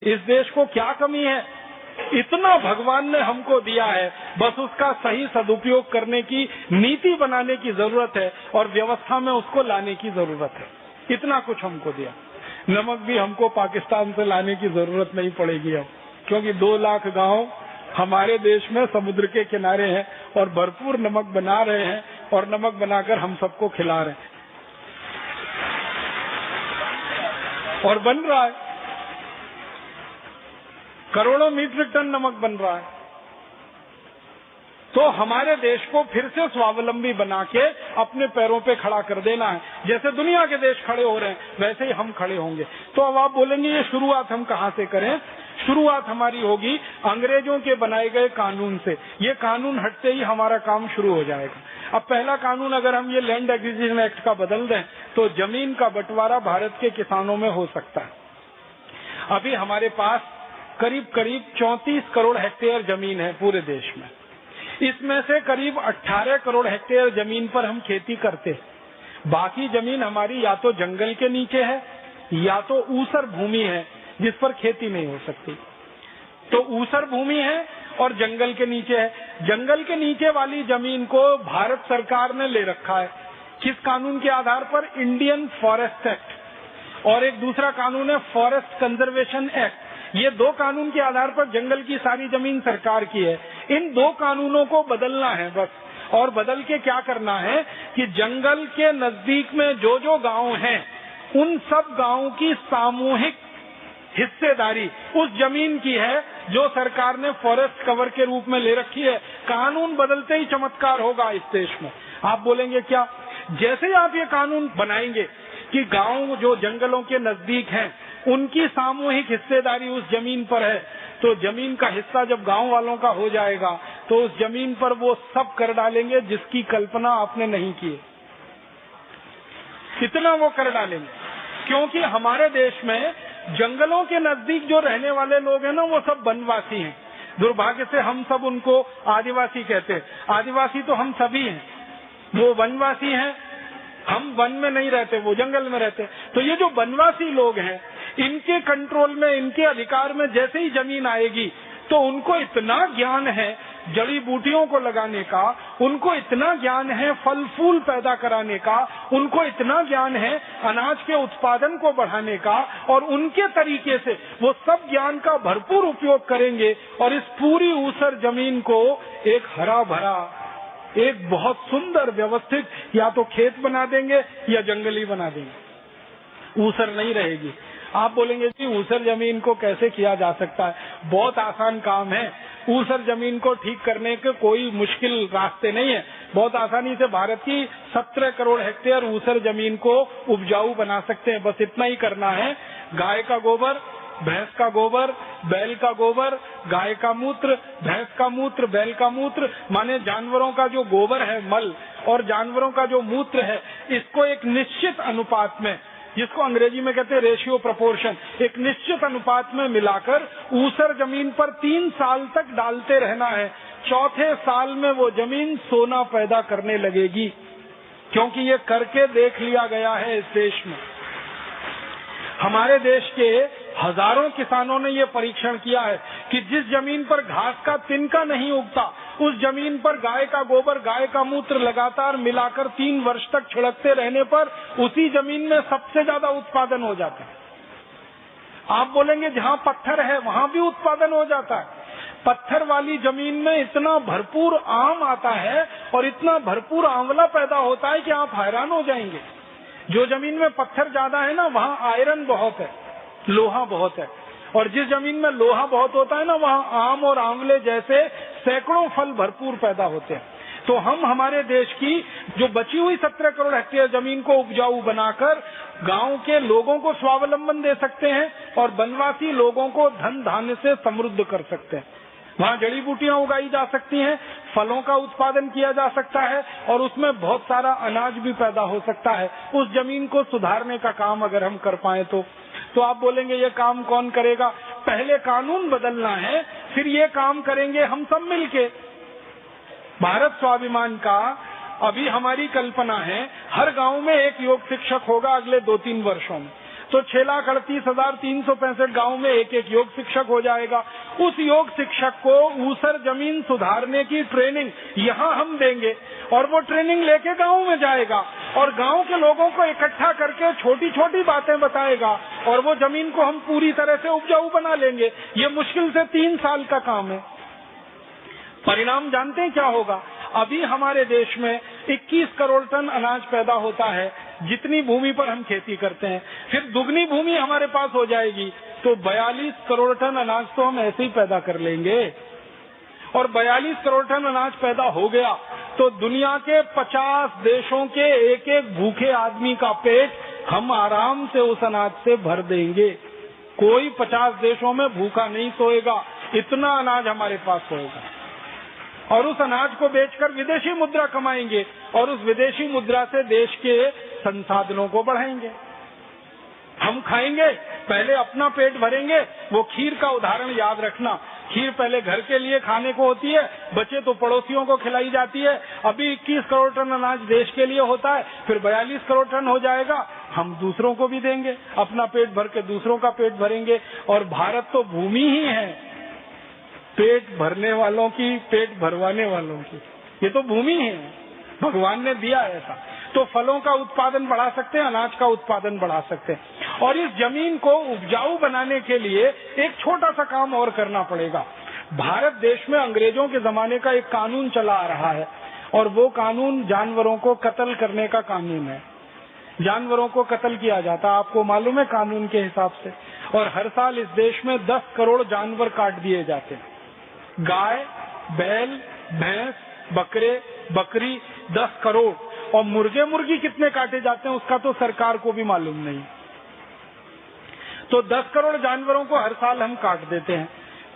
इस देश को क्या कमी है? इतना भगवान ने हमको दिया है, बस उसका सही सदुपयोग करने की नीति बनाने की जरूरत है और व्यवस्था में उसको लाने की जरूरत है। इतना कुछ हमको दिया। नमक भी हमको पाकिस्तान से लाने की जरूरत नहीं पड़ेगी अब, क्योंकि 2 लाख गांव हमारे देश में समुद्र के किनारे हैं और भरपूर नमक बना रहे हैं और नमक बनाकर हम सबको खिला रहे हैं और बन रहा है। करोड़ों मीट्रिक टन नमक बन रहा है। तो हमारे देश को फिर से स्वावलंबी बना के अपने पैरों पे खड़ा कर देना है। जैसे दुनिया के देश खड़े हो रहे हैं वैसे ही हम खड़े होंगे। तो अब आप बोलेंगे ये शुरुआत हम कहाँ से करें? शुरुआत हमारी होगी अंग्रेजों के बनाए गए कानून से। ये कानून हटते ही हमारा काम शुरू हो जाएगा। अब पहला कानून अगर हम ये लैंड एक्विजिशन एक्ट का बदल दें तो जमीन का बंटवारा भारत के किसानों में हो सकता है। अभी हमारे पास करीब 34 करोड़ हेक्टेयर जमीन है पूरे देश में। इसमें से करीब 18 करोड़ हेक्टेयर जमीन पर हम खेती करते हैं। बाकी जमीन हमारी या तो जंगल के नीचे है या तो ऊसर भूमि है जिस पर खेती नहीं हो सकती। तो ऊसर भूमि है और जंगल के नीचे है। जंगल के नीचे वाली जमीन को भारत सरकार ने ले रखा है। किस कानून के आधार पर? इंडियन फॉरेस्ट एक्ट, और एक दूसरा कानून है फॉरेस्ट कंजर्वेशन एक्ट। ये 2 कानून के आधार पर जंगल की सारी जमीन सरकार की है। इन 2 कानूनों को बदलना है बस। और बदल के क्या करना है कि जंगल के नजदीक में जो जो गांव हैं उन सब गांवों की सामूहिक हिस्सेदारी उस जमीन की है जो सरकार ने फॉरेस्ट कवर के रूप में ले रखी है। कानून बदलते ही चमत्कार होगा इस देश में। आप बोलेंगे क्या? जैसे ही आप ये कानून बनाएंगे कि गांव जो जंगलों के नजदीक हैं उनकी सामूहिक हिस्सेदारी उस जमीन पर है, तो जमीन का हिस्सा जब गांव वालों का हो जाएगा तो उस जमीन पर वो सब कर डालेंगे जिसकी कल्पना आपने नहीं की। इतना वो कर डालेंगे, क्योंकि हमारे देश में जंगलों के नजदीक जो रहने वाले लोग हैं ना वो सब वनवासी हैं। दुर्भाग्य से हम सब उनको आदिवासी कहते हैं। आदिवासी तो हम सभी हैं, वो वनवासी हैं। हम वन में नहीं रहते, वो जंगल में रहते। तो ये जो वनवासी लोग हैं इनके कंट्रोल में, इनके अधिकार में जैसे ही जमीन आएगी तो उनको इतना ज्ञान है जड़ी बूटियों को लगाने का, उनको इतना ज्ञान है फल फूल पैदा कराने का, उनको इतना ज्ञान है अनाज के उत्पादन को बढ़ाने का, और उनके तरीके से वो सब ज्ञान का भरपूर उपयोग करेंगे और इस पूरी ऊसर जमीन को एक हरा भरा, एक बहुत सुंदर व्यवस्थित या तो खेत बना देंगे या जंगली बना देंगे। ऊसर नहीं रहेगी। आप बोलेंगे जी ऊसर जमीन को कैसे किया जा सकता है? बहुत आसान काम है। ऊसर जमीन को ठीक करने के कोई मुश्किल रास्ते नहीं है। बहुत आसानी से भारत की 17 करोड़ हेक्टेयर ऊसर जमीन को उपजाऊ बना सकते हैं। बस इतना ही करना है। गाय का गोबर, भैंस का गोबर, बैल का गोबर, गाय का मूत्र, भैंस का मूत्र, बैल का मूत्र, माने जानवरों का जो गोबर है मल और जानवरों का जो मूत्र है, इसको एक निश्चित अनुपात में, जिसको अंग्रेजी में कहते हैं रेशियो प्रोपोर्शन, एक निश्चित अनुपात में मिलाकर ऊसर जमीन पर 3 साल तक डालते रहना है। चौथे साल में वो जमीन सोना पैदा करने लगेगी, क्योंकि ये करके देख लिया गया है इस देश में। हमारे देश के हजारों किसानों ने ये परीक्षण किया है कि जिस जमीन पर घास का तिनका नहीं उगता उस जमीन पर गाय का गोबर, गाय का मूत्र लगातार मिलाकर 3 वर्ष तक छिड़कते रहने पर उसी जमीन में सबसे ज्यादा उत्पादन हो जाता है। आप बोलेंगे जहाँ पत्थर है वहाँ भी उत्पादन हो जाता है। पत्थर वाली जमीन में इतना भरपूर आम आता है और इतना भरपूर आंवला पैदा होता है कि आप हैरान हो जाएंगे। जो जमीन में पत्थर ज्यादा है ना वहाँ आयरन बहुत है, लोहा बहुत है, और जिस जमीन में लोहा बहुत होता है ना वहाँ आम और आंवले जैसे सैकड़ों फल भरपूर पैदा होते हैं। तो हम हमारे देश की जो बची हुई 17 करोड़ हेक्टेयर जमीन को उपजाऊ बनाकर गांव के लोगों को स्वावलंबन दे सकते हैं और वनवासी लोगों को धन धान्य से समृद्ध कर सकते हैं। वहाँ जड़ी बूटियां उगाई जा सकती हैं, फलों का उत्पादन किया जा सकता है और उसमें बहुत सारा अनाज भी पैदा हो सकता है। उस जमीन को सुधारने का काम अगर हम कर पाए तो आप बोलेंगे ये काम कौन करेगा? पहले कानून बदलना है, फिर ये काम करेंगे हम सब मिलके। भारत स्वाभिमान का अभी हमारी कल्पना है हर गांव में एक योग शिक्षक होगा अगले 2-3 वर्षों में। तो 6,38,365 गांव में एक एक योग शिक्षक हो जाएगा। उस योग शिक्षक को ऊसर जमीन सुधारने की ट्रेनिंग यहाँ हम देंगे और वो ट्रेनिंग लेके गांव में जाएगा और गांव के लोगों को इकट्ठा करके छोटी छोटी बातें बताएगा और वो जमीन को हम पूरी तरह से उपजाऊ बना लेंगे। ये मुश्किल से 3 साल का काम है। परिणाम जानते हैं क्या होगा? अभी हमारे देश में 21 करोड़ टन अनाज पैदा होता है जितनी भूमि पर हम खेती करते हैं, फिर दुगनी भूमि हमारे पास हो जाएगी तो 42 करोड़ टन अनाज तो हम ऐसे ही पैदा कर लेंगे। और 42 करोड़ टन अनाज पैदा हो गया तो दुनिया के 50 देशों के एक एक भूखे आदमी का पेट हम आराम से उस अनाज से भर देंगे। कोई 50 देशों में भूखा नहीं सोएगा, इतना अनाज हमारे पास होगा। और उस अनाज को बेचकर विदेशी मुद्रा कमाएंगे और उस विदेशी मुद्रा से देश के संसाधनों को बढ़ाएंगे। हम खाएंगे, पहले अपना पेट भरेंगे। वो खीर का उदाहरण याद रखना, खीर पहले घर के लिए खाने को होती है, बचे तो पड़ोसियों को खिलाई जाती है। अभी 21 करोड़ टन अनाज देश के लिए होता है, फिर 42 करोड़ टन हो जाएगा, हम दूसरों को भी देंगे, अपना पेट भर के दूसरों का पेट भरेंगे। और भारत तो भूमि ही है पेट भरने वालों की, पेट भरवाने वालों की, ये तो भूमि है, भगवान ने दिया ऐसा। तो फलों का उत्पादन बढ़ा सकते हैं, अनाज का उत्पादन बढ़ा सकते हैं। और इस जमीन को उपजाऊ बनाने के लिए एक छोटा सा काम और करना पड़ेगा। भारत देश में अंग्रेजों के जमाने का एक कानून चला आ रहा है और वो कानून जानवरों को कत्ल करने का कानून है। जानवरों को कत्ल किया जाता, आपको मालूम है, कानून के हिसाब से। और हर साल इस देश में 10 करोड़ जानवर काट दिए जाते हैं। गाय, बैल, भैंस, बकरे, बकरी 10 करोड़। और मुर्गे मुर्गी कितने काटे जाते हैं उसका तो सरकार को भी मालूम नहीं। तो 10 करोड़ जानवरों को हर साल हम काट देते हैं।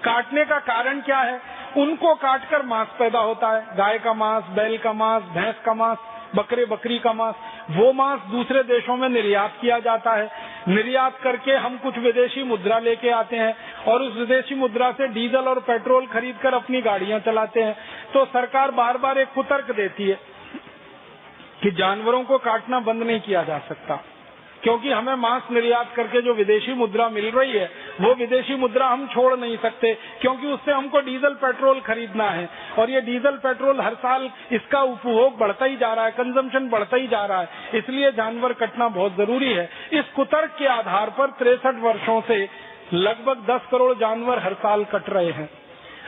काटने का कारण क्या है? उनको काटकर मांस पैदा होता है, गाय का मांस, बैल का मांस, भैंस का मांस, बकरे बकरी का मांस। वो मांस दूसरे देशों में निर्यात किया जाता है। निर्यात करके हम कुछ विदेशी मुद्रा लेके आते हैं और उस विदेशी मुद्रा से डीजल और पेट्रोल खरीदकर अपनी गाड़ियां चलाते हैं। तो सरकार बार बार एक कुतर्क देती है कि जानवरों को काटना बंद नहीं किया जा सकता, क्योंकि हमें मांस निर्यात करके जो विदेशी मुद्रा मिल रही है वो विदेशी मुद्रा हम छोड़ नहीं सकते, क्योंकि उससे हमको डीजल पेट्रोल खरीदना है। और ये डीजल पेट्रोल हर साल इसका उपभोग बढ़ता ही जा रहा है, कंजम्पशन बढ़ता ही जा रहा है, इसलिए जानवर कटना बहुत जरूरी है। इस कुतर्क के आधार पर 63 वर्षों से लगभग 10 करोड़ जानवर हर साल कट रहे हैं।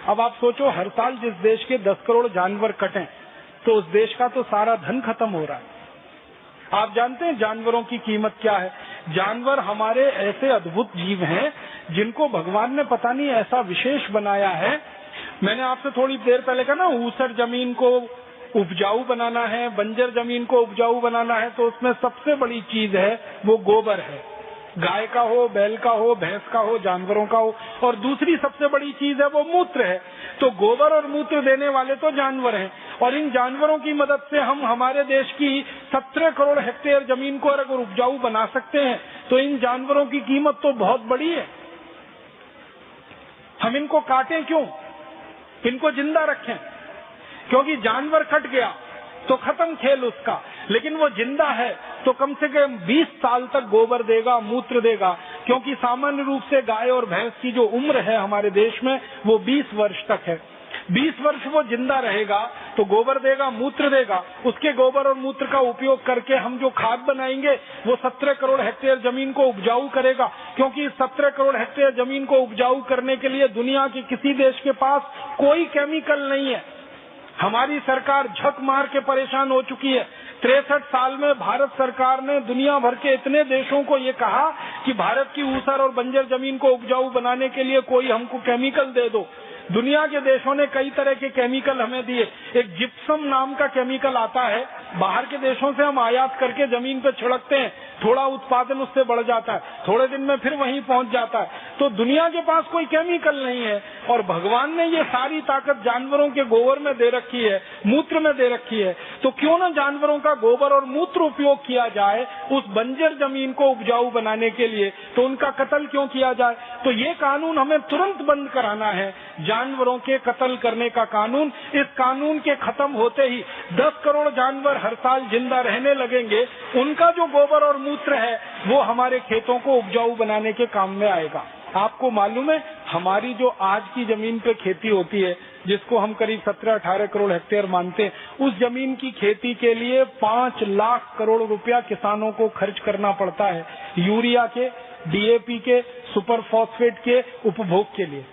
अब आप सोचो, हर साल जिस देश के 10 करोड़ जानवर कटें तो उस देश का तो सारा धन खत्म हो रहा है। आप जानते हैं जानवरों की कीमत क्या है? जानवर हमारे ऐसे अद्भुत जीव हैं जिनको भगवान ने पता नहीं ऐसा विशेष बनाया है। मैंने आपसे थोड़ी देर पहले कहा ना, ऊसर जमीन को उपजाऊ बनाना है, बंजर जमीन को उपजाऊ बनाना है, तो उसमें सबसे बड़ी चीज है वो गोबर है। गाय का हो, बैल का हो, भैंस का हो, जानवरों का हो। और दूसरी सबसे बड़ी चीज है वो मूत्र है। तो गोबर और मूत्र देने वाले तो जानवर हैं और इन जानवरों की मदद से हम हमारे देश की 17 करोड़ हेक्टेयर जमीन को अगर उपजाऊ बना सकते हैं तो इन जानवरों की कीमत तो बहुत बड़ी है। हम इनको काटें क्यों? इनको जिंदा रखें, क्योंकि जानवर कट गया तो खत्म खेल उसका, लेकिन वो जिंदा है तो कम से कम 20 साल तक गोबर देगा, मूत्र देगा। क्योंकि सामान्य रूप से गाय और भैंस की जो उम्र है हमारे देश में वो 20 वर्ष तक है। 20 वर्ष वो जिंदा रहेगा तो गोबर देगा, मूत्र देगा। उसके गोबर और मूत्र का उपयोग करके हम जो खाद बनाएंगे वो 17 करोड़ हेक्टेयर जमीन को उपजाऊ करेगा। क्योंकि 17 करोड़ हेक्टेयर जमीन को उपजाऊ करने के लिए दुनिया के किसी देश के पास कोई केमिकल नहीं है। हमारी सरकार झक मार के परेशान हो चुकी है। 63 साल में भारत सरकार ने दुनिया भर के इतने देशों को ये कहा कि भारत की ऊसर और बंजर जमीन को उपजाऊ बनाने के लिए कोई हमको केमिकल दे दो। दुनिया के देशों ने कई तरह के केमिकल हमें दिए। एक जिप्सम नाम का केमिकल आता है, बाहर के देशों से हम आयात करके जमीन पे छिड़कते हैं, थोड़ा उत्पादन उससे बढ़ जाता है, थोड़े दिन में फिर वहीं पहुंच जाता है। तो दुनिया के पास कोई केमिकल नहीं है और भगवान ने ये सारी ताकत जानवरों के गोबर में दे रखी है, मूत्र में दे रखी है। तो क्यों ना जानवरों का गोबर और मूत्र उपयोग किया जाए उस बंजर जमीन को उपजाऊ बनाने के लिए, तो उनका कत्ल क्यों किया जाए? तो ये कानून हमें तुरंत बंद कराना है जानवरों के कत्ल करने का कानून। इस कानून के खत्म होते ही 10 करोड़ जानवर हर साल जिंदा रहने लगेंगे। उनका जो गोबर और मूत्र है वो हमारे खेतों को उपजाऊ बनाने के काम में आएगा। आपको मालूम है, हमारी जो आज की जमीन पे खेती होती है, जिसको हम करीब 17-18 करोड़ हेक्टेयर मानते हैं, उस जमीन की खेती के लिए 5 लाख करोड़ रुपया किसानों को खर्च करना पड़ता है, यूरिया के, डीएपी के, सुपर फॉस्फेट के उपभोग के लिए।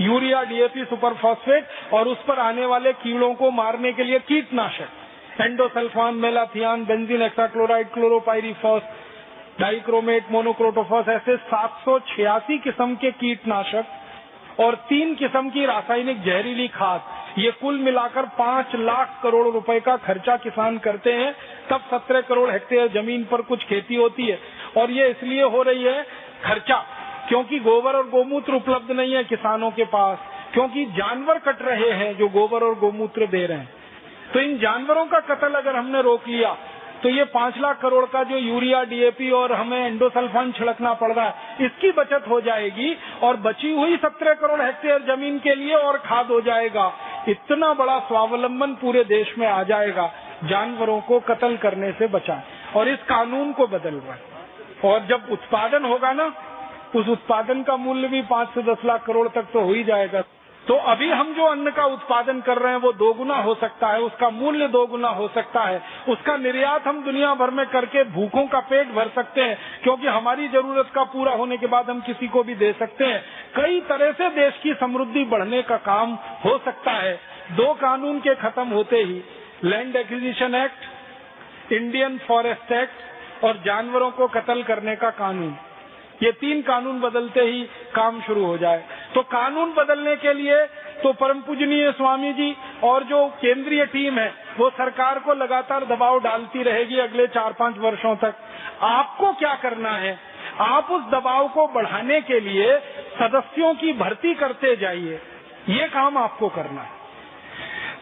यूरिया, डीएपी, सुपर फॉस्फेट और उस पर आने वाले कीड़ों को मारने के लिए कीटनाशक, endosulfan, malathion, benzene hexachloride, chlorpyrifos, dichromate, monocrotophos, ऐसे 786 किस्म के कीटनाशक और 3 किस्म की रासायनिक जहरीली खाद, ये कुल मिलाकर 5 लाख करोड़ रुपए का खर्चा किसान करते हैं। तब 17 करोड़ हेक्टेयर जमीन पर कुछ खेती होती है। और ये इसलिए हो रही है खर्चा, क्योंकि गोबर और गोमूत्र उपलब्ध नहीं है किसानों के पास, क्योंकि जानवर कट रहे हैं जो गोबर और गोमूत्र दे रहे हैं। तो इन जानवरों का कत्ल अगर हमने रोक लिया तो ये 5 लाख करोड़ का जो यूरिया, डीएपी और हमें एंडोसल्फान छिड़कना पड़ रहा है, इसकी बचत हो जाएगी और बची हुई 17 करोड़ हेक्टेयर जमीन के लिए और खाद हो जाएगा। इतना बड़ा स्वावलंबन पूरे देश में आ जाएगा जानवरों को कत्ल करने से बचाएं। और इस कानून को बदल रहा है। और जब उत्पादन होगा ना, उस उत्पादन का मूल्य भी 5 से 10 लाख करोड़ तक तो हो ही जाएगा। तो अभी हम जो अन्न का उत्पादन कर रहे हैं वो 2 गुना हो सकता है, उसका मूल्य 2 गुना हो सकता है, उसका निर्यात हम दुनिया भर में करके भूखों का पेट भर सकते हैं, क्योंकि हमारी जरूरत का पूरा होने के बाद हम किसी को भी दे सकते हैं। कई तरह से देश की समृद्धि बढ़ने का काम हो सकता है। 2 कानून के खत्म होते ही land acquisition act, Indian forest act और जानवरों को कत्ल करने का कानून, ये 3 कानून बदलते ही काम शुरू हो जाए। तो कानून बदलने के लिए तो परम पूजनीय स्वामी जी और जो केंद्रीय टीम है वो सरकार को लगातार दबाव डालती रहेगी अगले 4-5 वर्षों तक। आपको क्या करना है, आप उस दबाव को बढ़ाने के लिए सदस्यों की भर्ती करते जाइए, ये काम आपको करना है।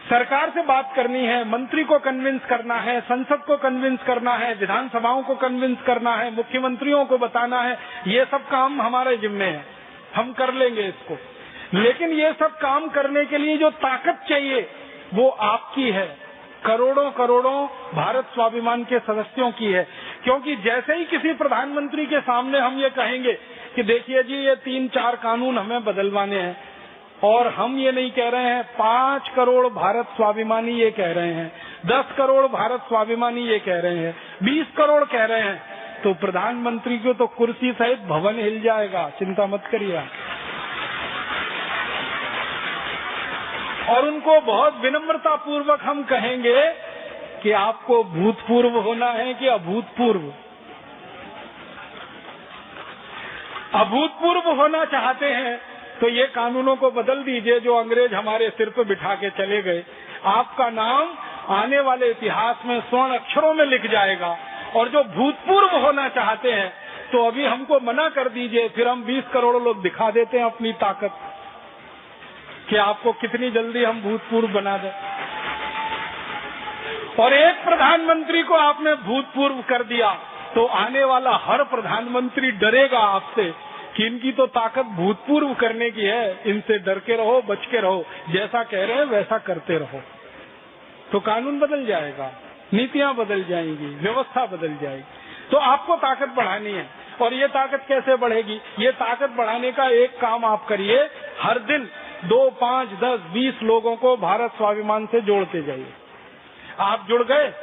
सरकार से बात करनी है, मंत्री को कन्विंस करना है, संसद को कन्विंस करना है, विधानसभाओं को कन्विंस करना है, मुख्यमंत्रियों को बताना है, ये सब काम हमारे जिम्मे है, हम कर लेंगे इसको। लेकिन ये सब काम करने के लिए जो ताकत चाहिए वो आपकी है, करोड़ों करोड़ों भारत स्वाभिमान के सदस्यों की है। क्योंकि जैसे ही किसी प्रधानमंत्री के सामने हम ये कहेंगे कि देखिए जी ये 3-4 कानून हमें बदलवाने हैं, और हम ये नहीं कह रहे हैं, 5 करोड़ भारत स्वाभिमानी ये कह रहे हैं, 10 करोड़ भारत स्वाभिमानी ये कह रहे हैं, 20 करोड़ कह रहे हैं, तो प्रधानमंत्री को तो कुर्सी सहित भवन हिल जाएगा, चिंता मत करिए। और उनको बहुत विनम्रता पूर्वक हम कहेंगे कि आपको भूतपूर्व होना है कि अभूतपूर्व। अभूतपूर्व होना चाहते हैं तो ये कानूनों को बदल दीजिए जो अंग्रेज हमारे सिर पर बिठा के चले गए। आपका नाम आने वाले इतिहास में स्वर्ण अक्षरों में लिख जाएगा। और जो भूतपूर्व होना चाहते हैं तो अभी हमको मना कर दीजिए, फिर हम 20 करोड़ लोग दिखा देते हैं अपनी ताकत कि आपको कितनी जल्दी हम भूतपूर्व बना दें। और एक प्रधानमंत्री को आपने भूतपूर्व कर दिया तो आने वाला हर प्रधानमंत्री डरेगा आपसे कि इनकी तो ताकत भूतपूर्व करने की है, इनसे डर के रहो, बच के रहो, जैसा कह रहे हैं वैसा करते रहो। तो कानून बदल जाएगा, नीतियां बदल जाएंगी, व्यवस्था बदल जाएगी। तो आपको ताकत बढ़ानी है। और ये ताकत कैसे बढ़ेगी? ये ताकत बढ़ाने का एक काम आप करिए, हर दिन 2, 5, 10, 20 लोगों को भारत स्वाभिमान से जोड़ते जाइए। आप जुड़ गए,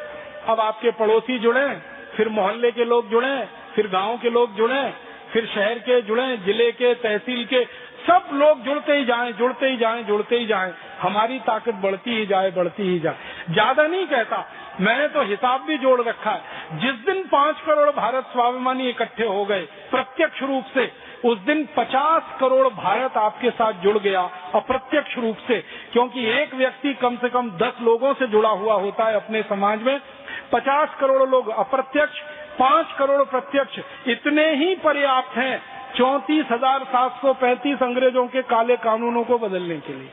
अब आपके पड़ोसी जुड़े, फिर मोहल्ले के लोग जुड़े, फिर गांव के लोग जुड़े, फिर शहर के जुड़े, जिले के, तहसील के, सब लोग जुड़ते ही जाएं, जुड़ते ही जाएं, जुड़ते ही जाएं। हमारी ताकत बढ़ती ही जाए, बढ़ती ही जाए। ज्यादा नहीं कहता, मैंने तो हिसाब भी जोड़ रखा है। जिस दिन 5 करोड़ भारत स्वाभिमानी इकट्ठे हो गए प्रत्यक्ष रूप से, उस दिन 50 करोड़ भारत आपके साथ जुड़ गया अप्रत्यक्ष रूप से। क्योंकि एक व्यक्ति कम से कम 10 लोगों से जुड़ा हुआ होता है अपने समाज में। 50 करोड़ लोग अप्रत्यक्ष, 5 करोड़ प्रत्यक्ष, इतने ही पर्याप्त हैं 34,735 अंग्रेजों के काले कानूनों को बदलने के लिए।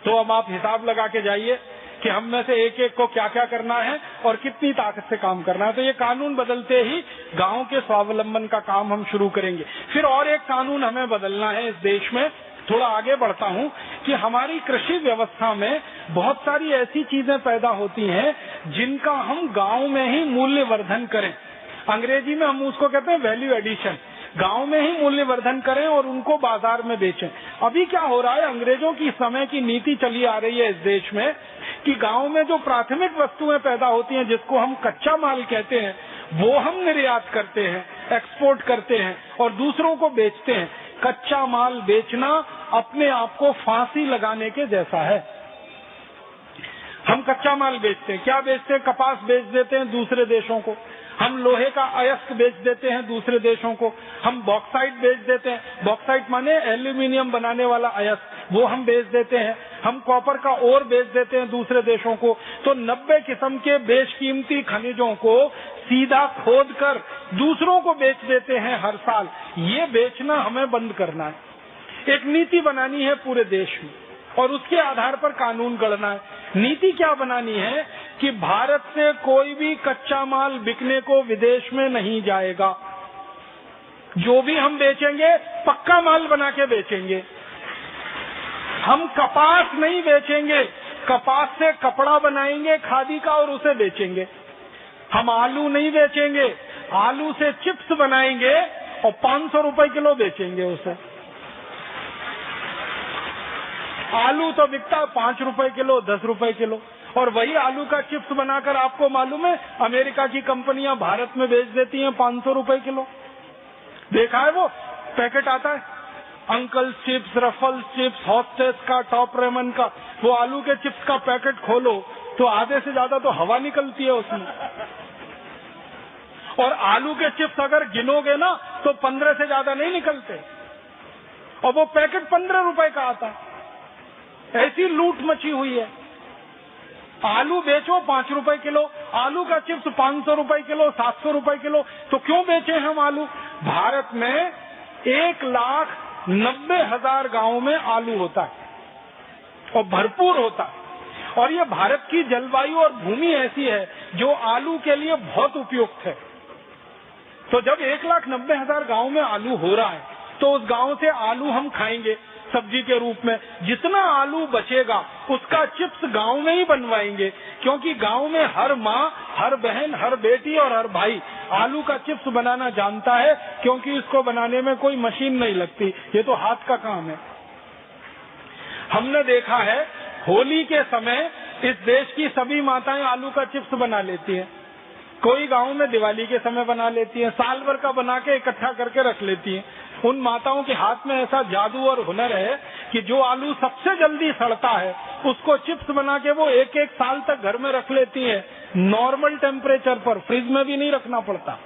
तो अब आप हिसाब लगा के जाइए कि हम में से एक एक को क्या क्या करना है और कितनी ताकत से काम करना है। तो ये कानून बदलते ही गांव के स्वावलंबन का काम हम शुरू करेंगे। फिर और एक कानून हमें बदलना है इस देश में थोड़ा आगे बढ़ता हूँ कि हमारी कृषि व्यवस्था में बहुत सारी ऐसी चीजें पैदा होती हैं जिनका हम गांव में ही मूल्य वर्धन करें। अंग्रेजी में हम उसको कहते हैं वैल्यू एडिशन। गांव में ही मूल्य वर्धन करें और उनको बाजार में बेचें। अभी क्या हो रहा है, अंग्रेजों की समय की नीति चली आ रही है इस देश में कि गांव में जो प्राथमिक वस्तुएं पैदा होती हैं, जिसको हम कच्चा माल कहते हैं, वो हम निर्यात करते हैं, एक्सपोर्ट करते हैं और दूसरों को बेचते हैं। कच्चा माल बेचना अपने आप को फांसी लगाने के जैसा है। हम कच्चा माल बेचते हैं, क्या बेचते हैं? कपास बेच देते हैं दूसरे देशों को, हम लोहे का अयस्क बेच देते हैं दूसरे देशों को, हम बॉक्साइट बेच देते हैं, बॉक्साइट माने एल्यूमिनियम बनाने वाला अयस्क, वो हम बेच देते हैं, हम कॉपर का ओर बेच देते हैं दूसरे देशों को। तो 90 किस्म के बेशकीमती खनिजों को सीधा खोद कर दूसरों को बेच देते हैं हर साल। ये बेचना हमें बंद करना है। एक नीति बनानी है पूरे देश में और उसके आधार पर कानून गढ़ना है। नीति क्या बनानी है कि भारत से कोई भी कच्चा माल बिकने को विदेश में नहीं जाएगा। जो भी हम बेचेंगे पक्का माल बना के बेचेंगे। हम कपास नहीं बेचेंगे, कपास से कपड़ा बनाएंगे खादी का और उसे बेचेंगे। हम आलू नहीं बेचेंगे, आलू से चिप्स बनाएंगे और 500 रुपए किलो बेचेंगे उसे। आलू तो बिकता है 5 रुपए किलो, 10 रुपए किलो, और वही आलू का चिप्स बनाकर आपको मालूम है अमेरिका की कंपनियां भारत में बेच देती हैं 500 रुपए किलो। देखा है वो पैकेट आता है, uncle chips, ruffle chips, hostess का, टॉप रेमन का। वो आलू के चिप्स का पैकेट खोलो तो आधे से ज्यादा तो हवा निकलती है उसमें। और आलू के चिप्स अगर गिनोगे ना तो 15 से ज्यादा नहीं निकलते, और वो पैकेट 15 रुपए का आता है। ऐसी लूट मची हुई है। आलू बेचो 5 रुपए किलो, आलू का चिप्स 500 रुपए किलो, 700 रुपए किलो। तो क्यों बेचे हम आलू? भारत में 1,90,000 गांवों में आलू होता है और भरपूर होता है। और ये भारत की जलवायु और भूमि ऐसी है जो आलू के लिए बहुत उपयुक्त है। तो जब 1,90,000 गांव में आलू हो रहा है तो उस गांव से आलू हम खाएंगे सब्जी के रूप में। जितना आलू बचेगा उसका चिप्स गांव में ही बनवाएंगे, क्योंकि गांव में हर माँ, हर बहन, हर बेटी और हर भाई आलू का चिप्स बनाना जानता है, क्योंकि इसको बनाने में कोई मशीन नहीं लगती, ये तो हाथ का काम है। हमने देखा है होली के समय इस देश की सभी माताएं आलू का चिप्स बना लेती हैं। कोई गांव में दिवाली के समय बना लेती हैं, साल भर का बना के इकट्ठा करके रख लेती हैं। उन माताओं के हाथ में ऐसा जादू और हुनर है कि जो आलू सबसे जल्दी सड़ता है उसको चिप्स बना के वो 1-1 साल तक घर में रख लेती है, नॉर्मल टेम्परेचर पर, फ्रिज में भी नहीं रखना पड़ता।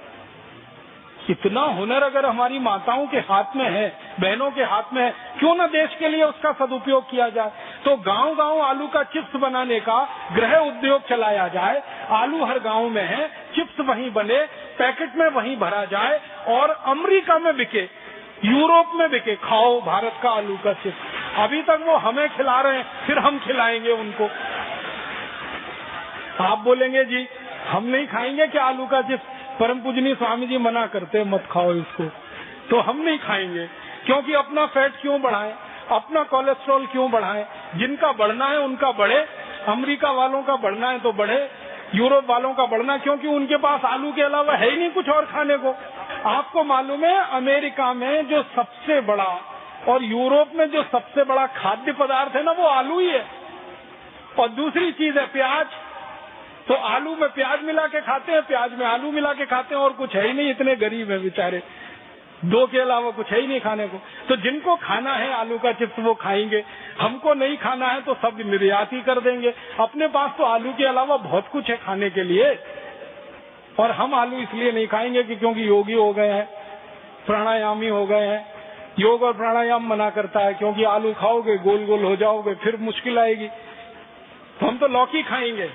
इतना हुनर अगर हमारी माताओं के हाथ में है, बहनों के हाथ में है, क्यों न देश के लिए उसका सदुपयोग किया जाए। तो गांव गांव आलू का चिप्स बनाने का गृह उद्योग चलाया जाए। आलू हर गांव में है, चिप्स वहीं बने, पैकेट में वहीं भरा जाए और अमेरिका में बिके, यूरोप में बिके। खाओ भारत का आलू का चिप्स। अभी तक वो हमें खिला रहे हैं, फिर हम खिलाएंगे उनको। आप बोलेंगे जी हम नहीं खाएंगे क्या आलू का चिप्स? परम पूजनीय स्वामी जी मना करते हैं मत खाओ इसको, तो हम नहीं खाएंगे। क्योंकि अपना फैट क्यों बढ़ाएं, अपना कोलेस्ट्रॉल क्यों बढ़ाएं? जिनका बढ़ना है उनका बढ़े, अमेरिका वालों का बढ़ना है तो बढ़े, यूरोप वालों का बढ़ना, क्योंकि उनके पास आलू के अलावा है ही नहीं कुछ और खाने को। आपको मालूम है अमेरिका में जो सबसे बड़ा और यूरोप में जो सबसे बड़ा खाद्य पदार्थ है ना, वो आलू ही है। और दूसरी चीज है प्याज। तो आलू में प्याज मिला के खाते हैं, प्याज में आलू मिला के खाते हैं, और कुछ है ही नहीं। इतने गरीब है बेचारे, 2 के अलावा कुछ है ही नहीं खाने को। तो जिनको खाना है आलू का चिप्स वो खाएंगे, हमको नहीं खाना है तो सब निर्यात ही कर देंगे। अपने पास तो आलू के अलावा बहुत कुछ है खाने के लिए, और हम आलू इसलिए नहीं खाएंगे कि क्योंकि योगी हो गए हैं, प्राणायामी हो गए हैं। योग और प्राणायाम मना करता है, क्योंकि आलू खाओगे गोल गोल हो जाओगे, फिर मुश्किल आएगी। तो हम तो लौकी खाएंगे,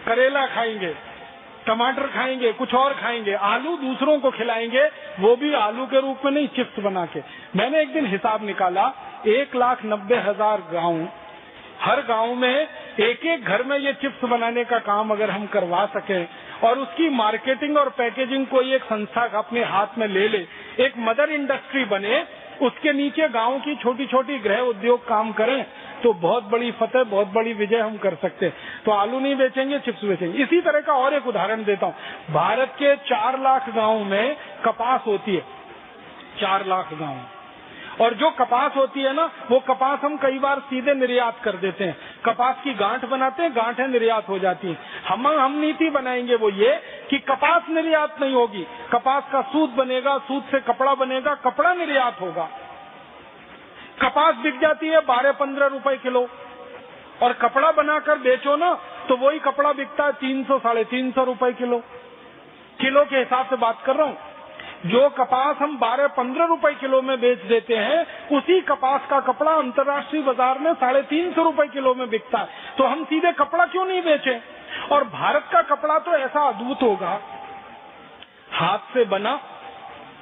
करेला खाएंगे, टमाटर खाएंगे, कुछ और खाएंगे। आलू दूसरों को खिलाएंगे, वो भी आलू के रूप में नहीं, चिप्स बना के। मैंने एक दिन हिसाब निकाला, 1,90,000 गांव, हर गांव में एक घर में ये चिप्स बनाने का काम अगर हम करवा सकें और उसकी मार्केटिंग और पैकेजिंग कोई एक संस्था अपने हाथ में ले ले, एक मदर इंडस्ट्री बने, उसके नीचे गांव की छोटी छोटी गृह उद्योग काम करें तो बहुत बड़ी फतेह, बहुत बड़ी विजय हम कर सकते हैं। तो आलू नहीं बेचेंगे, चिप्स बेचेंगे। इसी तरह का और एक उदाहरण देता हूँ। भारत के 4 लाख गाँव में कपास होती है, 4 लाख गाँव, और जो कपास होती है ना, वो कपास हम कई बार सीधे निर्यात कर देते हैं। कपास की गांठ बनाते हैं, गांठें निर्यात हो जाती हैं। हम नीति बनाएंगे वो ये कि कपास निर्यात नहीं होगी, कपास का सूत बनेगा, सूत से कपड़ा बनेगा, कपड़ा निर्यात होगा। कपास बिक जाती है 12-15 रुपए किलो, और कपड़ा बनाकर बेचो ना तो वही कपड़ा बिकता है 300-350 रुपए किलो। किलो के हिसाब से बात कर रहा हूँ। जो कपास हम 12-15 रुपए किलो में बेच देते हैं, उसी कपास का कपड़ा अंतर्राष्ट्रीय बाजार में 350 रुपए किलो में बिकता है। तो हम सीधे कपड़ा क्यों नहीं बेचें? और भारत का कपड़ा तो ऐसा अद्भुत होगा, हाथ से बना,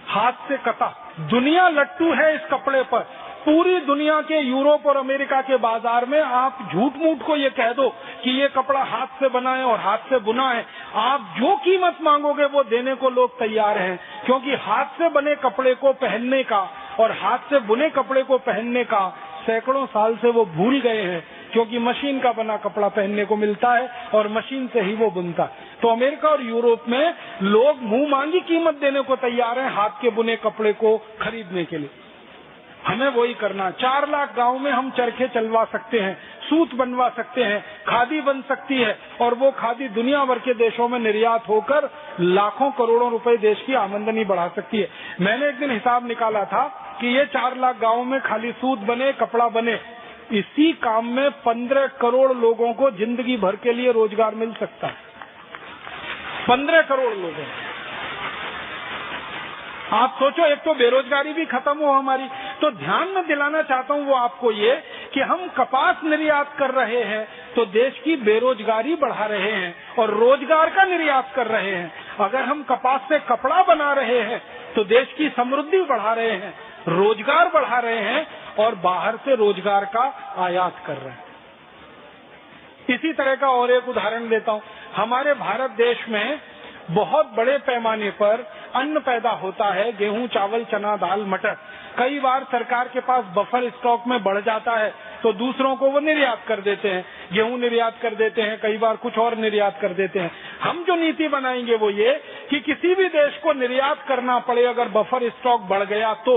हाथ से कटा। दुनिया लट्टू है इस कपड़े पर। पूरी दुनिया के यूरोप और अमेरिका के बाजार में आप झूठ मूठ को ये कह दो कि ये कपड़ा हाथ से बना है और हाथ से बुना है, आप जो कीमत मांगोगे वो देने को लोग तैयार हैं। क्योंकि हाथ से बने कपड़े को पहनने का और हाथ से बुने कपड़े को पहनने का सैकड़ों साल से वो भूल गए हैं, क्योंकि मशीन का बना कपड़ा पहनने को मिलता है और मशीन से ही वो बुनता है। तो अमेरिका और यूरोप में लोग मुंह मांगी कीमत देने को तैयार हैं हाथ के बुने कपड़े को खरीदने के लिए। हमें वही करना। 4 लाख गांव में हम चरखे चलवा सकते हैं, सूत बनवा सकते हैं, खादी बन सकती है, और वो खादी दुनिया भर के देशों में निर्यात होकर लाखों करोड़ों रुपए देश की आमदनी बढ़ा सकती है। मैंने एक दिन हिसाब निकाला था कि ये 4 लाख गाँव में खाली सूत बने, कपड़ा बने, इसी काम में 15 करोड़ लोगों को जिंदगी भर के लिए रोजगार मिल सकता है। 15 करोड़ लोगों। आप सोचो, एक तो बेरोजगारी भी खत्म हो हमारी। तो ध्यान में दिलाना चाहता हूँ वो आपको ये कि हम कपास निर्यात कर रहे हैं तो देश की बेरोजगारी बढ़ा रहे हैं और रोजगार का निर्यात कर रहे हैं। अगर हम कपास से कपड़ा बना रहे हैं तो देश की समृद्धि बढ़ा रहे हैं, रोजगार बढ़ा रहे हैं और बाहर से रोजगार का आयात कर रहे हैं। इसी तरह का और एक उदाहरण देता हूँ। हमारे भारत देश में बहुत बड़े पैमाने पर अन्न पैदा होता है, गेहूं, चावल, चना, दाल, मटर। कई बार सरकार के पास बफर स्टॉक में बढ़ जाता है तो दूसरों को वो निर्यात कर देते हैं, गेहूं निर्यात कर देते हैं, कई बार कुछ और निर्यात कर देते हैं। हम जो नीति बनाएंगे वो ये कि किसी भी देश को निर्यात करना पड़े अगर बफर स्टॉक बढ़ गया तो।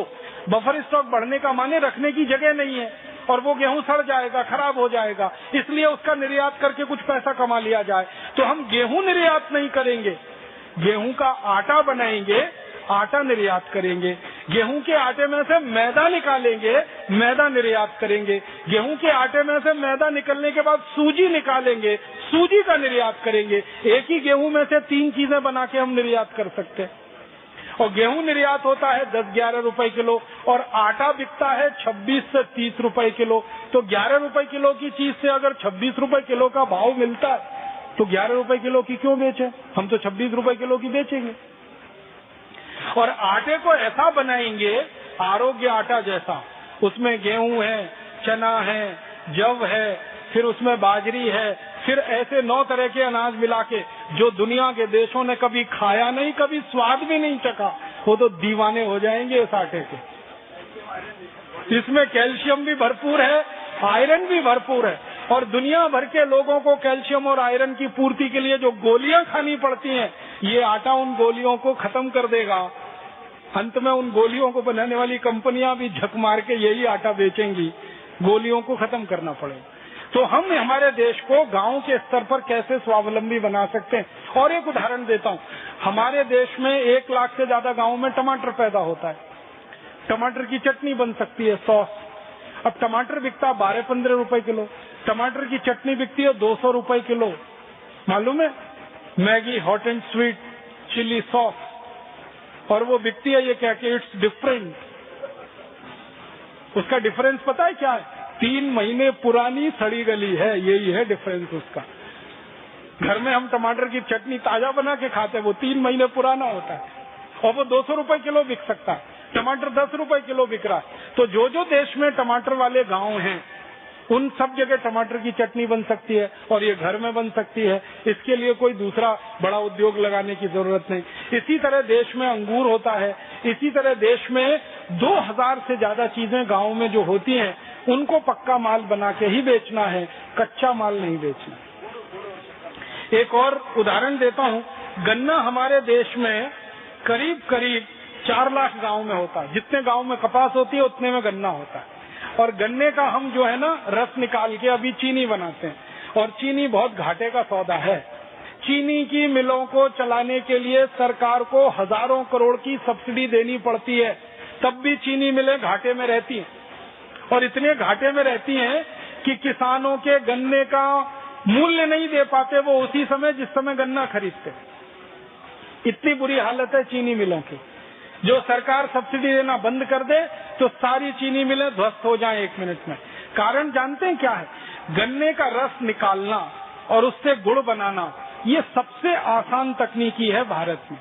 बफर स्टॉक बढ़ने का माने रखने की जगह नहीं है और वो गेहूं सड़ जाएगा, खराब हो जाएगा, इसलिए उसका निर्यात करके कुछ पैसा कमा लिया जाए। तो हम गेहूं निर्यात नहीं करेंगे, गेहूं का आटा बनाएंगे, आटा निर्यात करेंगे। गेहूं के आटे में से मैदा निकालेंगे, मैदा निर्यात करेंगे। गेहूं के आटे में से मैदा निकलने के बाद सूजी निकालेंगे, सूजी का निर्यात करेंगे। एक ही गेहूं में से 3 चीजें बना के हम निर्यात कर सकते हैं। और गेहूं निर्यात होता है 10-11 रुपए किलो और आटा बिकता है 26 से 30 रुपए किलो। तो 11 रुपए किलो की चीज से अगर 26 रुपए किलो का भाव मिलता है तो 11 रुपए किलो की क्यों बेचें? हम तो 26 रुपए किलो की बेचेंगे। और आटे को ऐसा बनाएंगे आरोग्य आटा जैसा, उसमें गेहूं है, चना है, जव है, फिर उसमें बाजरी है, फिर ऐसे 9 तरह के अनाज मिला के जो दुनिया के देशों ने कभी खाया नहीं, कभी स्वाद भी नहीं चखा, वो तो दीवाने हो जाएंगे इस आटे के। इसमें कैल्शियम भी भरपूर है, आयरन भी भरपूर है, और दुनिया भर के लोगों को कैल्शियम और आयरन की पूर्ति के लिए जो गोलियां खानी पड़ती हैं, ये आटा उन गोलियों को खत्म कर देगा। अंत में उन गोलियों को बनाने वाली कंपनियां भी झक मार के यही आटा बेचेंगी, गोलियों को खत्म करना पड़ेगा। तो हम हमारे देश को गांव के स्तर पर कैसे स्वावलंबी बना सकते हैं। और एक उदाहरण देता हूँ, हमारे देश में 1 लाख से ज्यादा गाँव में टमाटर पैदा होता है। टमाटर की चटनी बन सकती है, सॉस। अब टमाटर बिकता 12-15 रुपए किलो, टमाटर की चटनी बिकती है 200 रुपए किलो। मालूम है, Maggi hot and sweet chilli sauce, और वो बिकती है ये क्या कि इट्स डिफरेंट। उसका डिफरेंस पता है क्या है? 3 महीने पुरानी सड़ी गली है, यही है डिफरेंस उसका। घर में हम टमाटर की चटनी ताजा बना के खाते हैं, वो 3 महीने पुराना होता है और वो 200 रुपए किलो बिक सकता है। टमाटर 10 रुपए किलो बिक रहा है। तो जो जो देश में टमाटर वाले गांव हैं उन सब जगह टमाटर की चटनी बन सकती है और ये घर में बन सकती है। इसके लिए कोई दूसरा बड़ा उद्योग लगाने की जरूरत नहीं। इसी तरह देश में अंगूर होता है, इसी तरह देश में 2000 से ज्यादा चीजें गाँव में जो होती हैं उनको पक्का माल बना के ही बेचना है, कच्चा माल नहीं बेचना। एक और उदाहरण देता हूँ, गन्ना हमारे देश में करीब करीब 4 लाख गांव में होता है। जितने गांव में कपास होती है उतने में गन्ना होता है। और गन्ने का हम जो है ना रस निकाल के अभी चीनी बनाते हैं, और चीनी बहुत घाटे का सौदा है। चीनी की मिलों को चलाने के लिए सरकार को हजारों करोड़ की सब्सिडी देनी पड़ती है, तब भी चीनी मिलें घाटे में रहती हैं। और इतने घाटे में रहती हैं कि किसानों के गन्ने का मूल्य नहीं दे पाते वो उसी समय जिस समय गन्ना खरीदते। इतनी बुरी हालत है चीनी मिलों की। जो सरकार सब्सिडी देना बंद कर दे तो सारी चीनी मिलें ध्वस्त हो जाएं 1 मिनट में। कारण जानते हैं क्या है? गन्ने का रस निकालना और उससे गुड़ बनाना ये सबसे आसान तकनीकी है भारत में,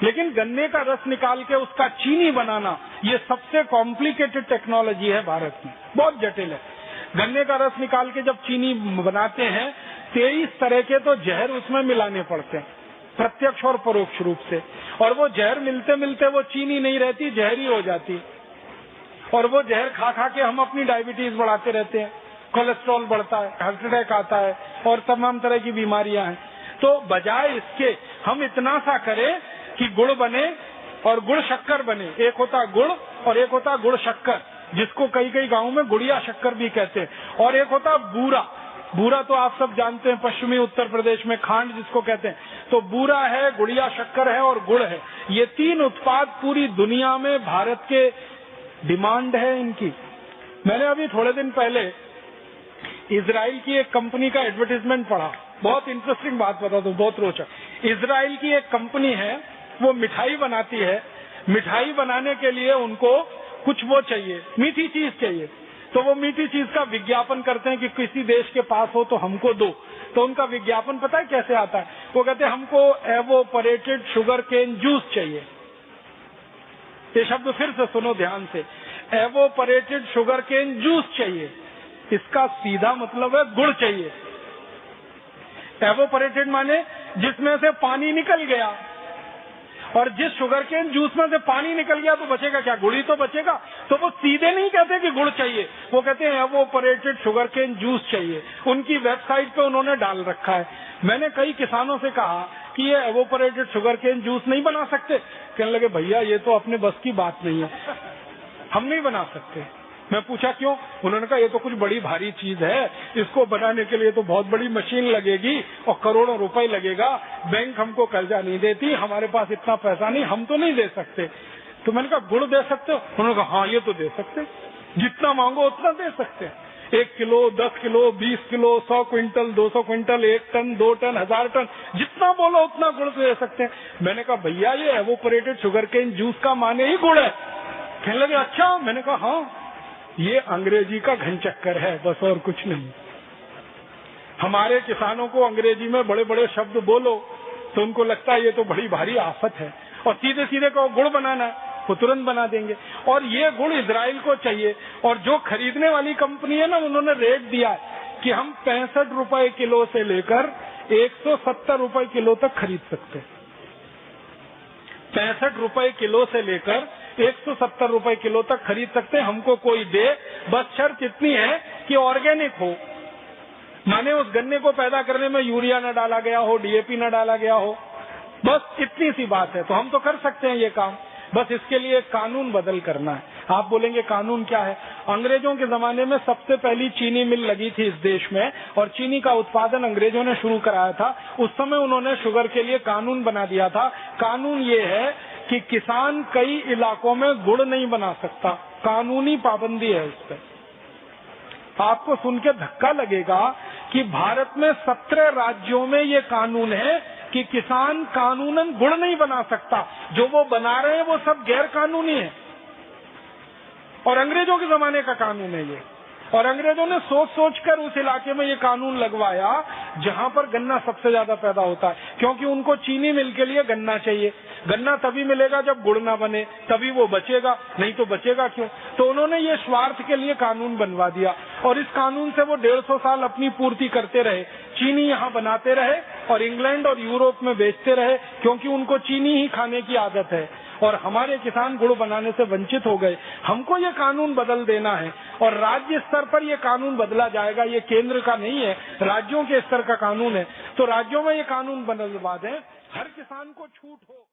लेकिन गन्ने का रस निकाल के उसका चीनी बनाना ये सबसे कॉम्प्लिकेटेड टेक्नोलॉजी है भारत में, बहुत जटिल है। गन्ने का रस निकाल के जब चीनी बनाते हैं 23 तरह के तो जहर उसमें मिलाने पड़ते हैं, प्रत्यक्ष और परोक्ष रूप से। और वो जहर मिलते मिलते वो चीनी नहीं रहती, जहरी हो जाती। और वो जहर खा खा के हम अपनी डायबिटीज बढ़ाते रहते हैं, कोलेस्ट्रॉल बढ़ता है, हार्ट अटैक आता है और तमाम तरह की बीमारियां हैं। तो बजाय इसके हम इतना सा करें कि गुड़ बने और गुड़ शक्कर बने। एक होता गुड़ और एक होता गुड़ शक्कर, जिसको कई कई गांवों में गुड़िया शक्कर भी कहते हैं। और एक होता बूरा। बूरा तो आप सब जानते हैं, पश्चिमी उत्तर प्रदेश में खांड जिसको कहते हैं। तो बूरा है, गुड़िया शक्कर है और गुड़ है। ये 3 उत्पाद पूरी दुनिया में भारत के डिमांड है इनकी। मैंने अभी थोड़े दिन पहले इजराइल की एक कंपनी का एडवर्टाइजमेंट पढ़ा, बहुत इंटरेस्टिंग बात बता दूं, बहुत रोचक। इजराइल की एक कंपनी है, वो मिठाई बनाती है। मिठाई बनाने के लिए उनको कुछ वो चाहिए, मीठी चीज चाहिए। तो वो मीठी चीज का विज्ञापन करते हैं कि किसी देश के पास हो तो हमको दो। तो उनका विज्ञापन पता है कैसे आता है? वो कहते हैं हमको एवोपरेटेड शुगर केन जूस चाहिए। ये शब्द फिर से सुनो ध्यान से, एवोपरेटेड शुगर केन जूस चाहिए। इसका सीधा मतलब है गुड़ चाहिए। एवोपरेटेड माने जिसमें से पानी निकल गया, और जिस शुगर केन जूस में से पानी निकल गया तो बचेगा क्या? गुड़ ही तो बचेगा। तो वो सीधे नहीं कहते कि गुड़ चाहिए, वो कहते हैं एवोपरेटेड शुगर केन जूस चाहिए। उनकी वेबसाइट पे उन्होंने डाल रखा है। मैंने कई किसानों से कहा कि ये एवोपरेटेड शुगर केन जूस नहीं बना सकते? कहने लगे भैया ये तो अपने बस की बात नहीं है, हम नहीं बना सकते। मैं पूछा क्यों? उन्होंने कहा ये तो कुछ बड़ी भारी चीज है, इसको बनाने के लिए तो बहुत बड़ी मशीन लगेगी और करोड़ों रुपए लगेगा। बैंक हमको कर्जा नहीं देती, हमारे पास इतना पैसा नहीं, हम तो नहीं दे सकते। तो मैंने कहा गुड़ दे सकते हो? उन्होंने कहा हाँ ये तो दे सकते, जितना मांगो उतना दे सकते हैं। 1 kilo, 10 kilo, 20 kilo, 100 quintal, 200 quintal, 1 tonne, 2 tonne, 1000 tonne, जितना बोलो उतना गुड़ दे सकते हैं। मैंने कहा भैया ये एवोपरेटेड शुगर केन जूस का माने ही गुड़ है। कहने लगे अच्छा। मैंने कहा हाँ, ये अंग्रेजी का घन चक्कर है, बस और कुछ नहीं। हमारे किसानों को अंग्रेजी में बड़े बड़े शब्द बोलो तो उनको लगता है ये तो बड़ी भारी आफत है, और सीधे सीधे कहो गुड़ बनाना है, वो तुरंत बना देंगे। और ये गुड़ इजराइल को चाहिए, और जो खरीदने वाली कंपनी है ना, उन्होंने रेट दिया है कि हम 65 रुपए किलो से लेकर 170 रुपए किलो तक खरीद सकते हैं। 65 रुपए किलो से लेकर 170 रुपए किलो तक खरीद सकते हैं, हमको कोई दे। बस शर्त इतनी है कि ऑर्गेनिक हो, माने उस गन्ने को पैदा करने में यूरिया न डाला गया हो, डीएपी न डाला गया हो, बस इतनी सी बात है। तो हम तो कर सकते हैं ये काम, बस इसके लिए कानून बदल करना है। आप बोलेंगे कानून क्या है? अंग्रेजों के जमाने में सबसे पहली चीनी मिल लगी थी इस देश में, और चीनी का उत्पादन अंग्रेजों ने शुरू कराया था। उस समय उन्होंने शुगर के लिए कानून बना दिया था। कानून ये है कि किसान कई इलाकों में गुड़ नहीं बना सकता, कानूनी पाबंदी है उस पर। आपको सुन के धक्का लगेगा कि भारत में 17 राज्यों में ये कानून है कि किसान कानूनन गुड़ नहीं बना सकता। जो वो बना रहे हैं वो सब गैर कानूनी है, और अंग्रेजों के जमाने का कानून है ये। और अंग्रेजों ने सोच सोच कर उस इलाके में ये कानून लगवाया जहां पर गन्ना सबसे ज्यादा पैदा होता है, क्योंकि उनको चीनी मिल के लिए गन्ना चाहिए। गन्ना तभी मिलेगा जब गुड़ ना बने, तभी वो बचेगा, नहीं तो बचेगा क्यों? तो उन्होंने ये स्वार्थ के लिए कानून बनवा दिया, और इस कानून से वो 150 साल अपनी पूर्ति करते रहे। चीनी यहाँ बनाते रहे और इंग्लैंड और यूरोप में बेचते रहे, क्योंकि उनको चीनी ही खाने की आदत है। और हमारे किसान गुड़ बनाने से वंचित हो गए। हमको ये कानून बदल देना है और राज्य स्तर पर ये कानून बदला जाएगा। ये केंद्र का नहीं है, राज्यों के स्तर का कानून है। तो राज्यों में ये कानून बदलवा दें, हर किसान को छूट हो।